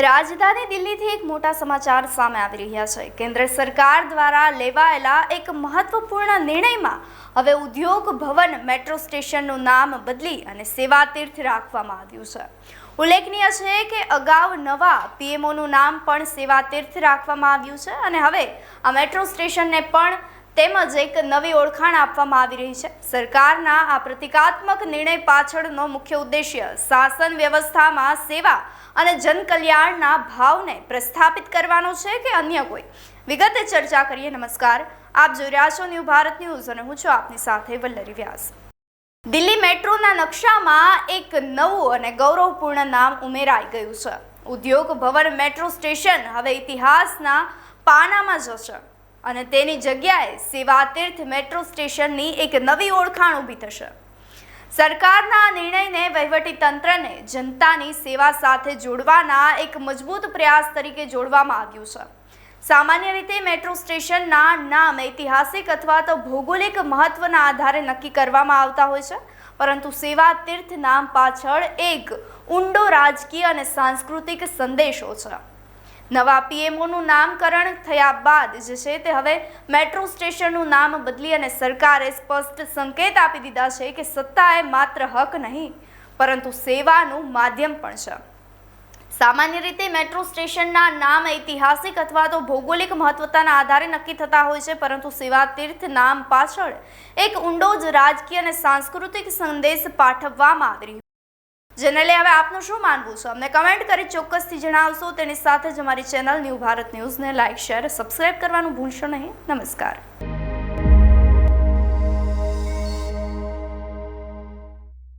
રાજધાની દિલ્હીથી એક મોટા સમાચાર સામે આવી રહ્યા છે। કેન્દ્ર સરકાર દ્વારા લેવાયેલા એક મહત્વપૂર્ણ નિર્ણયમાં હવે ઉદ્યોગ ભવન મેટ્રો સ્ટેશનનું નામ બદલી અને સેવા તીર્થ રાખવામાં આવ્યું છે। ઉલ્લેખનીય છે કે અગાઉ નવા પીએમઓનું નામ પણ સેવા તીર્થ રાખવામાં આવ્યું છે અને હવે આ મેટ્રો સ્ટેશનને પણ તેમજ એક નવી ઓળખાણ આપવામાં આવી રહી છે। સરકારના આ પ્રતિકાત્મક નિર્ણય પાછળનો મુખ્ય ઉદ્દેશ્ય શાસન વ્યવસ્થામાં સેવા અને જનકલ્યાણના ભાવને પ્રસ્થાપિત કરવાનો છે કે અન્ય કોઈ વિગતે ચર્ચા કરીએ। નમસ્કાર, આપ જોઈ રહ્યા છો ન્યૂ ભારત ન્યૂઝ અને હું છું આપની સાથે વલ્લરી વ્યાસ। દિલ્હી મેટ્રોના નકશામાં એક નવું અને ગૌરવપૂર્ણ નામ ઉમેરાઈ ગયું છે। ઉદ્યોગ ભવન મેટ્રો સ્ટેશન હવે ઇતિહાસના પાનામાં જશે અને તેની જગ્યાએ સેવા તીર્થ મેટ્રો સ્ટેશનની એક નવી ઓળખાણ ઊભી થશે। સરકારના આ નિર્ણયને વહીવટી તંત્રને જનતાની સેવા સાથે જોડવાના એક મજબૂત પ્રયાસ તરીકે જોડવામાં આવ્યું છે। સામાન્ય રીતે મેટ્રો સ્ટેશનના નામ ઐતિહાસિક અથવા તો ભૌગોલિક મહત્વના આધારે નક્કી કરવામાં આવતા હોય છે, પરંતુ સેવા તીર્થ નામ પાછળ એક ઊંડો રાજકીય અને સાંસ્કૃતિક સંદેશો છે। નવા પીએમઓનું નામકરણ થયા બાદ જે છે તે હવે મેટ્રો સ્ટેશનનું નામ બદલી અને સરકારે સ્પષ્ટ સંકેત આપી દીધા છે કે સત્તા એ માત્ર હક નહીં પરંતુ સેવાનું માધ્યમ પણ છે। સામાન્ય રીતે મેટ્રો સ્ટેશનના નામ ઐતિહાસિક અથવા તો ભૌગોલિક મહત્વતાના આધારે નક્કી થતા હોય છે, પરંતુ સેવા તીર્થ નામ પાછળ એક ઊંડો જ રાજકીય અને સાંસ્કૃતિક સંદેશ પાઠવવામાં આવી રહ્યો, જેને લઈ હવે આપનું શું માનવું છે અમને કમેન્ટ કરી ચોક્કસથી જણાવશો। તેની સાથે જ અમારી ચેનલ ન્યૂ ભારત ન્યૂઝને લાઇક, શેર, સબસ્ક્રાઇબ કરવાનું ભૂલશો નહીં। નમસ્કાર।